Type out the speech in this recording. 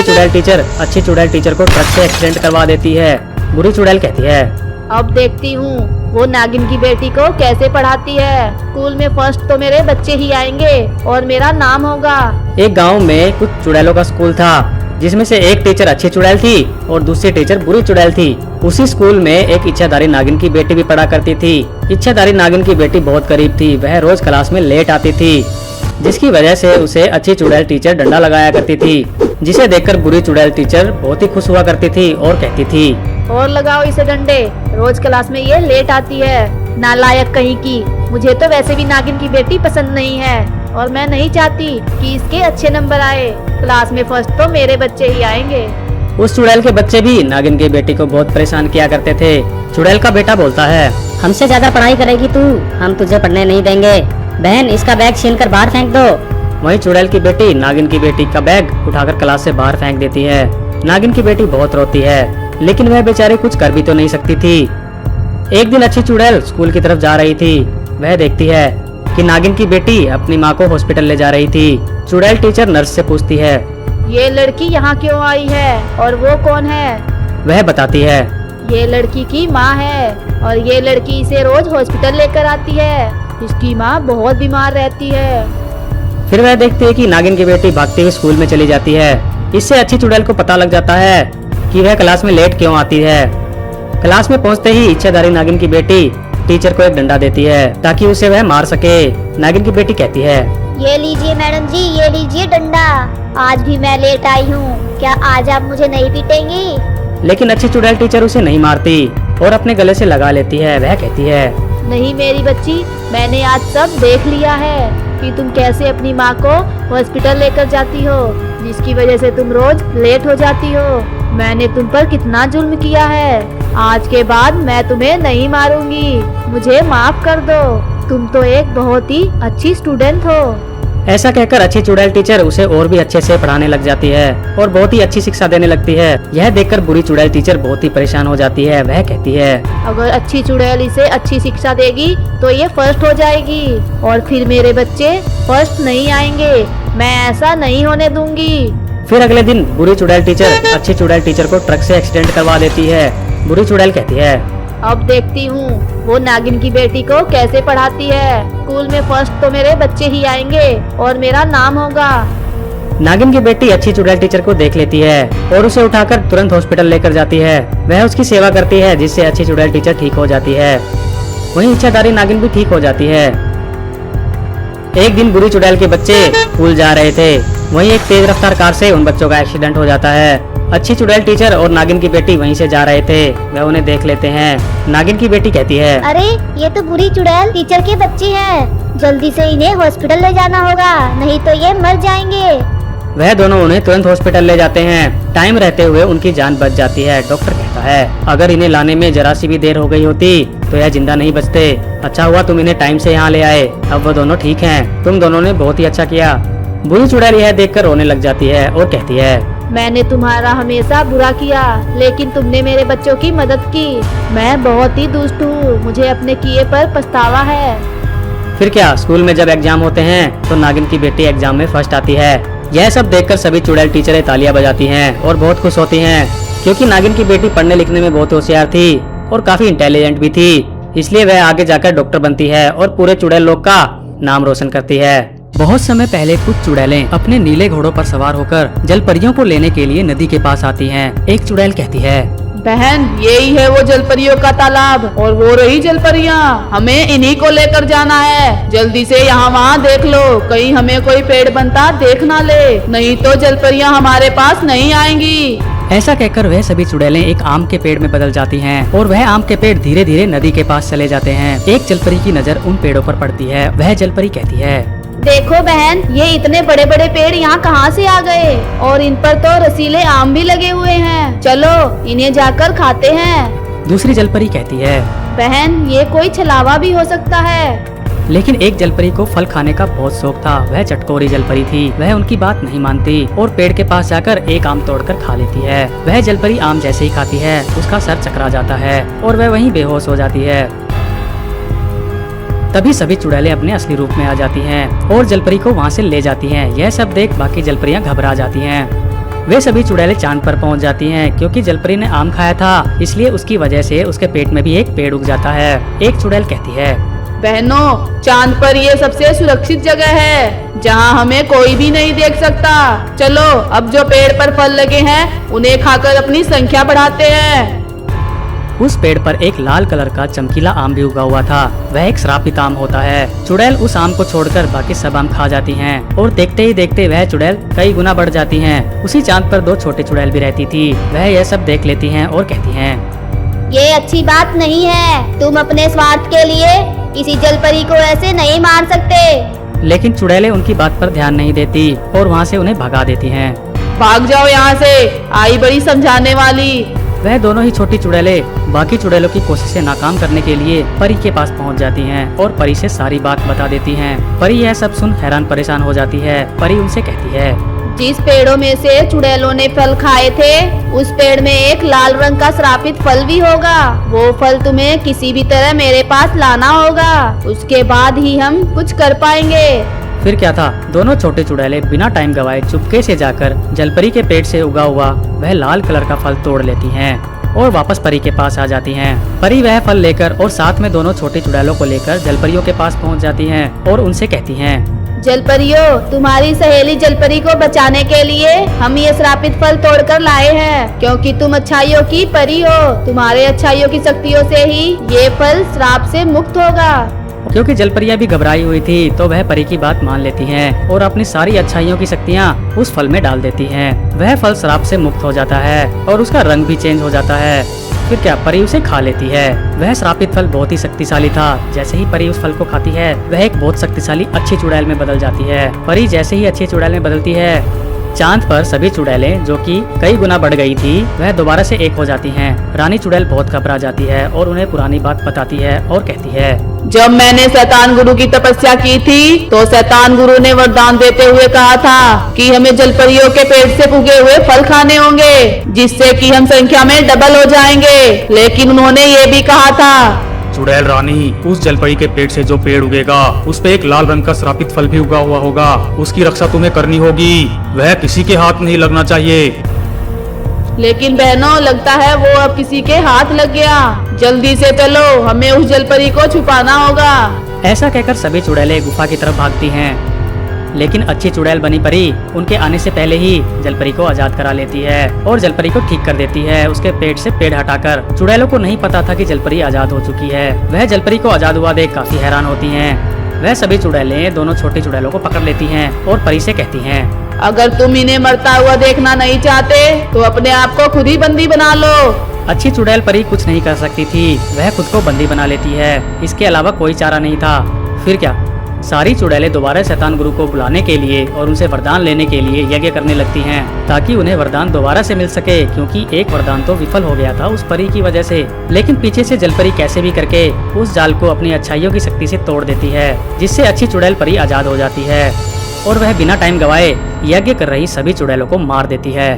चुड़ैल टीचर अच्छी चुड़ैल टीचर को ट्रक से एक्सीडेंट करवा देती है। बुरी चुड़ैल कहती है, अब देखती हूँ वो नागिन की बेटी को कैसे पढ़ाती है। स्कूल में फर्स्ट तो मेरे बच्चे ही आएंगे और मेरा नाम होगा। एक गांव में कुछ चुड़ैलों का स्कूल था, जिसमें से एक टीचर अच्छी चुड़ैल थी और दूसरी टीचर बुरी चुड़ैल थी। उसी स्कूल में एक इच्छाधारी नागिन की बेटी भी पढ़ा करती थी। इच्छाधारी नागिन की बेटी बहुत गरीब थी, वह रोज क्लास में लेट आती थी, जिसकी वजह से उसे अच्छी चुड़ैल टीचर डंडा लगाया करती थी, जिसे देखकर बुरी चुड़ैल टीचर बहुत ही खुश हुआ करती थी और कहती थी, और लगाओ इसे डंडे, रोज क्लास में ये लेट आती है, नालायक कहीं की। मुझे तो वैसे भी नागिन की बेटी पसंद नहीं है और मैं नहीं चाहती कि इसके अच्छे नंबर आए। क्लास में फर्स्ट तो मेरे बच्चे ही आएंगे। उस चुड़ैल के बच्चे भी नागिन की बेटी को बहुत परेशान किया करते थे। चुड़ैल का बेटा बोलता है, हमसे ज्यादा पढ़ाई करेगी तू, हम तुझे पढ़ने नहीं देंगे। बहन, इसका बैग छीनकर बाहर फेंक दो। वहीं चुड़ैल की बेटी नागिन की बेटी का बैग उठाकर क्लास से बाहर फेंक देती है। नागिन की बेटी बहुत रोती है, लेकिन वह बेचारी कुछ कर भी तो नहीं सकती थी। एक दिन अच्छी चुड़ैल स्कूल की तरफ जा रही थी। वह देखती है कि नागिन की बेटी अपनी माँ को हॉस्पिटल ले जा रही थी। चुड़ैल टीचर नर्स से पूछती है, ये लड़की यहाँ क्यों आई है और वो कौन है? वह बताती है, ये लड़की की माँ है और ये लड़की इसे रोज हॉस्पिटल लेकर आती है। इसकी माँ बहुत बीमार रहती है। फिर वह देखती है कि नागिन की बेटी भागते हुए स्कूल में चली जाती है। इससे अच्छी चुड़ैल को पता लग जाता है कि वह क्लास में लेट क्यों आती है। क्लास में पहुंचते ही इच्छाधारी नागिन की बेटी टीचर को एक डंडा देती है ताकि उसे वह मार सके। नागिन की बेटी कहती है, ये लीजिए मैडम जी, ये लीजिए डंडा। आज भी मैं लेट आई हूँ, क्या आज आप मुझे नहीं पीटेंगी? लेकिन अच्छी चुड़ैल टीचर उसे नहीं मारती और अपने गले से लगा लेती है। वह कहती है, नहीं मेरी बच्ची, मैंने आज सब देख लिया है कि तुम कैसे अपनी माँ को हॉस्पिटल लेकर जाती हो, जिसकी वजह से तुम रोज लेट हो जाती हो। मैंने तुम पर कितना जुल्म किया है। आज के बाद मैं तुम्हें नहीं मारूंगी, मुझे माफ कर दो। तुम तो एक बहुत ही अच्छी स्टूडेंट हो। ऐसा कहकर अच्छी चुड़ैल टीचर उसे और भी अच्छे से पढ़ाने लग जाती है और बहुत ही अच्छी शिक्षा देने लगती है। यह देखकर बुरी चुड़ैल टीचर बहुत ही परेशान हो जाती है। वह कहती है, अगर अच्छी चुड़ैल इसे अच्छी शिक्षा देगी तो ये फर्स्ट हो जाएगी और फिर मेरे बच्चे फर्स्ट नहीं आएंगे। मैं ऐसा नहीं होने दूंगी। फिर अगले दिन बुरी चुड़ैल टीचर अच्छी चुड़ैल टीचर को ट्रक से एक्सीडेंट करवा देती है। बुरी चुड़ैल कहती है, अब देखती हूँ वो नागिन की बेटी को कैसे पढ़ाती है। स्कूल में फर्स्ट तो मेरे बच्चे ही आएंगे और मेरा नाम होगा। नागिन की बेटी अच्छी चुड़ैल टीचर को देख लेती है और उसे उठाकर तुरंत हॉस्पिटल लेकर जाती है। वह उसकी सेवा करती है, जिससे अच्छी चुड़ैल टीचर ठीक हो जाती है। वहीं इच्छाधारी नागिन भी ठीक हो जाती है। एक दिन बुरी चुड़ैल के बच्चे स्कूल जा रहे थे, वहीं एक तेज रफ्तार कार से उन बच्चों का एक्सीडेंट हो जाता है। अच्छी चुड़ैल टीचर और नागिन की बेटी वहीं से जा रहे थे। वह उन्हें देख लेते हैं। नागिन की बेटी कहती है, अरे ये तो बुरी चुड़ैल टीचर के बच्चे हैं, जल्दी से इन्हें हॉस्पिटल ले जाना होगा, नहीं तो ये मर जाएंगे। वह दोनों उन्हें तुरंत हॉस्पिटल ले जाते हैं। टाइम रहते हुए उनकी जान बच जाती है। डॉक्टर कहता है, अगर इन्हें लाने में जरा सी भी देर हो गई होती तो यह जिंदा नहीं बचते। अच्छा हुआ तुम इन्हें टाइम से यहाँ ले आए, अब वो दोनों ठीक हैं। तुम दोनों ने बहुत ही अच्छा किया। बुरी चुड़ैल यह देखकर रोने लग जाती है और कहती है, मैंने तुम्हारा हमेशा बुरा किया, लेकिन तुमने मेरे बच्चों की मदद की। मैं बहुत ही दुष्ट हूँ, मुझे अपने किए पर पछतावा है। फिर क्या, स्कूल में जब एग्जाम होते हैं तो नागिन की बेटी एग्जाम में फर्स्ट आती है। यह सब देखकर सभी चुड़ैल टीचरें तालियां बजाती हैं और बहुत खुश होती हैं, क्योंकि नागिन की बेटी पढ़ने लिखने में बहुत होशियार थी और काफी इंटेलिजेंट भी थी। इसलिए वह आगे जाकर डॉक्टर बनती है और पूरे चुड़ैल लोग का नाम रोशन करती है। बहुत समय पहले कुछ चुड़ैलें अपने नीले घोड़ों पर सवार होकर जलपरियों को लेने के लिए नदी के पास आती हैं। एक चुड़ैल कहती है, बहन यही है वो जलपरियों का तालाब और वो रही जलपरियाँ, हमें इन्हीं को लेकर जाना है। जल्दी से यहाँ वहाँ देख लो, कहीं हमें कोई पेड़ बनता देख ना ले, नहीं तो जलपरियाँ हमारे पास नहीं आएंगी। ऐसा कहकर वह सभी चुड़ैलें एक आम के पेड़ में बदल जाती हैं और वह आम के पेड़ धीरे धीरे नदी के पास चले जाते हैं। एक जलपरी की नजर उन पेड़ों पर पड़ती है। वह जलपरी कहती है, देखो बहन, ये इतने बड़े बड़े पेड़ यहाँ कहाँ से आ गए और इन पर तो रसीले आम भी लगे हुए हैं। चलो इन्हें जाकर खाते हैं। दूसरी जलपरी कहती है, बहन ये कोई छलावा भी हो सकता है। लेकिन एक जलपरी को फल खाने का बहुत शौक था। वह चटकोरी जलपरी थी। वह उनकी बात नहीं मानती और पेड़ के पास जाकर एक आम तोड़कर खा लेती है। वह जलपरी आम जैसे ही खाती है उसका सर चकरा जाता है और वह वहीं बेहोश हो जाती है। तभी सभी चुड़ैलें अपने असली रूप में आ जाती हैं और जलपरी को वहाँ से ले जाती हैं। यह सब देख बाकी जलपरियाँ घबरा जाती हैं। वे सभी चुड़ैलें चांद पर पहुंच जाती हैं क्योंकि जलपरी ने आम खाया था, इसलिए उसकी वजह से उसके पेट में भी एक पेड़ उग जाता है। एक चुड़ैल कहती है, बहनों, चांद पर ये सबसे सुरक्षित जगह है जहाँ हमें कोई भी नहीं देख सकता। चलो अब जो पेड़ पर फल लगे हैं उन्हें खाकर अपनी संख्या बढ़ाते हैं। उस पेड़ पर एक लाल कलर का चमकीला आम भी उगा हुआ था। वह एक श्रापित आम होता है। चुड़ैल उस आम को छोड़कर बाकी सब आम खा जाती हैं और देखते ही देखते वह चुड़ैल कई गुना बढ़ जाती हैं। उसी चांद पर 2 छोटे चुड़ैल भी रहती थी। वह यह सब देख लेती हैं और कहती हैं, ये अच्छी बात नहीं है। तुम अपने स्वार्थ के लिए किसी जलपरी को ऐसे नहीं मार सकते। लेकिन चुड़ैलें उनकी बात पर ध्यान नहीं देती और वहाँ से उन्हें भगा देती हैं। भाग जाओ यहाँ से, आई बड़ी समझाने वाली। वह दोनों ही छोटी चुड़ैलें बाकी चुड़ैलों की कोशिशें नाकाम करने के लिए परी के पास पहुंच जाती हैं और परी से सारी बात बता देती हैं। परी यह सब सुन हैरान परेशान हो जाती है। परी उनसे कहती है, जिस पेड़ों में से चुड़ैलों ने फल खाए थे उस पेड़ में एक लाल रंग का श्रापित फल भी होगा। वो फल तुम्हें किसी भी तरह मेरे पास लाना होगा, उसके बाद ही हम कुछ कर पाएंगे। फिर क्या था, दोनों छोटे चुड़ैलें बिना टाइम गवाए चुपके से जाकर जलपरी के पेट से उगा हुआ वह लाल कलर का फल तोड़ लेती हैं और वापस परी के पास आ जाती हैं। परी वह फल लेकर और साथ में दोनों छोटी चुड़ैलों को लेकर जलपरियों के पास पहुंच जाती हैं और उनसे कहती हैं, जलपरियों, तुम्हारी सहेली जलपरी को बचाने के लिए हम ये श्रापित फल तोड़कर लाए हैं, क्योंकि तुम अच्छाइयों की परी हो। तुम्हारे अच्छाइयों की शक्तियों से ही ये फल श्राप से मुक्त होगा। क्योंकि जलपरियां भी घबराई हुई थी तो वह परी की बात मान लेती हैं और अपनी सारी अच्छाइयों की शक्तियां उस फल में डाल देती हैं। वह फल श्राप से मुक्त हो जाता है और उसका रंग भी चेंज हो जाता है। फिर क्या, परी उसे खा लेती है। वह श्रापित फल बहुत ही शक्तिशाली था। जैसे ही परी उस फल को खाती है वह एक बहुत शक्तिशाली अच्छी चुड़ैल में बदल जाती है। परी जैसे ही अच्छी चुड़ैल में बदलती है, चांद पर सभी चुड़ैलें जो कि कई गुना बढ़ गई थी वह दोबारा से एक हो जाती हैं। रानी चुड़ैल बहुत घबरा जाती है और उन्हें पुरानी बात बताती है और कहती है, जब मैंने शैतान गुरु की तपस्या की थी तो शैतान गुरु ने वरदान देते हुए कहा था कि हमें जलपरियों के पेट से उगे हुए फल खाने होंगे, जिससे कि हम संख्या में डबल हो जाएंगे। लेकिन उन्होंने ये भी कहा था, चुड़ैल रानी, उस जलपरी के पेट से जो पेड़ उगेगा उस पे एक लाल रंग का श्रापित फल भी उगा हुआ होगा। उसकी रक्षा तुम्हें करनी होगी। वह किसी के हाथ नहीं लगना चाहिए। लेकिन बहनों, लगता है वो अब किसी के हाथ लग गया। जल्दी से चलो, हमें उस जलपरी को छुपाना होगा। ऐसा कहकर सभी चुड़ैलें गुफा की तरफ भागती हैं। लेकिन अच्छी चुड़ैल बनी परी उनके आने से पहले ही जलपरी को आजाद करा लेती है और जलपरी को ठीक कर देती है उसके पेट से पेड़ हटाकर। चुड़ैलों को नहीं पता था कि जलपरी आजाद हो चुकी है। वह जलपरी को आजाद हुआ देख काफी हैरान होती हैं। वह सभी चुड़ैलें दोनों छोटी चुड़ैलों को पकड़ लेती हैं और परी से कहती हैं, अगर तुम इन्हें मरता हुआ देखना नहीं चाहते तो अपने आप को खुद ही बंदी बना लो। अच्छी चुड़ैल परी कुछ नहीं कर सकती थी। वह खुद को बंदी बना लेती है। इसके अलावा कोई चारा नहीं था। फिर क्या, सारी चुड़ैलें दोबारा शैतान गुरु को बुलाने के लिए और उनसे वरदान लेने के लिए यज्ञ करने लगती हैं ताकि उन्हें वरदान दोबारा से मिल सके, क्योंकि एक वरदान तो विफल हो गया था उस परी की वजह से। लेकिन पीछे से जलपरी कैसे भी करके उस जाल को अपनी अच्छाइयों की शक्ति से तोड़ देती है, जिससे अच्छी चुड़ैल परी आजाद हो जाती है और वह बिना टाइम गवाए यज्ञ कर रही सभी चुड़ैलों को मार देती है।